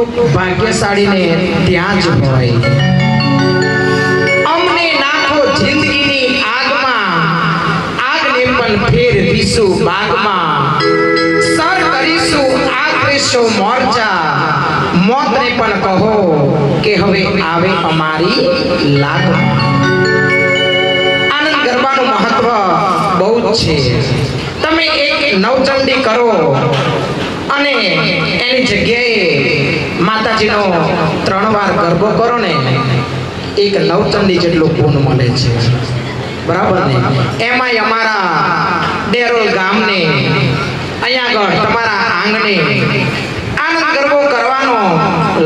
ભાગ્યશાળી ને ત્યાં જ હોય। અમને નાખો જિંદગીની આગમાં, આગને પણ ફેરવીશું બાગમાં। સર કરીશું આકરીશો મોરચા, મોતને પણ કહો કે હવે આવે અમારી લાગમાં। આનંદ ગરબાનું મહત્વ બહુ જ છે। તમે એક નવચંડી કરો અને એની જગ્યાએ માતાજીનો 3 વાર ગરબો કરો ને, એક નવચંડી જેટલું પૂન મળે છે, બરાબર ને? એમાંય અમારા ડેરોલ ગામને અહીંયા આગળ તમારા આંગણે આનંદ ગરબો કરવાનો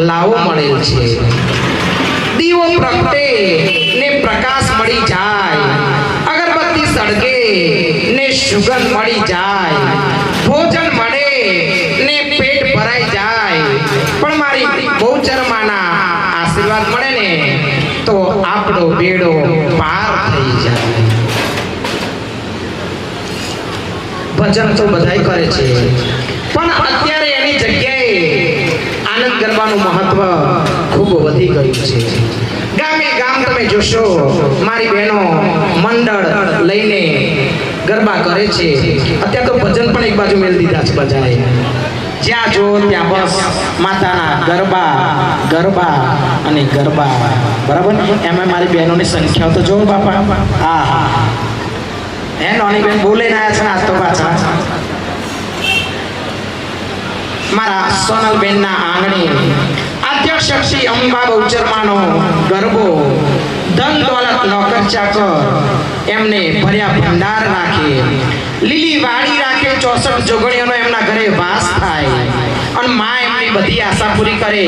લાવો મળેલ છે। દીવો પ્રગટે ને પ્રકાશ મળી જાય, અગરબત્તી સળગે ને સુગંધ મળી જાય, ભોજન મળે ને પેટ ભરાઈ જાય, પણ મારી બહુચરમાના આશીર્વાદ મળે ને તો આપણો બેડો પાર થઈ જાય। ભજન તો બધાય કરે છે, પણ અત્યારે એની જગ્યાએ આનંદ ગરબાનું મહત્વ ખૂબ વધી ગયું છે। ગામે ગામ તમે જોશો મારી બહેનો મંડળ લઈને ગરબા કરે છે। અત્યારે તો ભજન પણ એક બાજુ મેળ દીધા છે બધાએ, જ્યાં જો ત્યાં બસ માતાના ગરબા ગરબા અને ગરબા, બરાબર? એમાં મારી બહેનોની સંખ્યા તો જો બાપા, હા હા હે નોની બેન બોલે ના છે આજ તો પાછા મારા સોનલ બેન ના આંગણે આદ્ય શક્તિ અંબા બહુચરમાનો ગરબો, ધન દોલત નોકર ચાકર એમને ભર્યા ભંડાર રાખે, લીલી વાડી રાખે, 64 જોગણીઓનો એમના ઘરે વાસ થાય, અને માં એમની બધી આશા પૂરી કરે।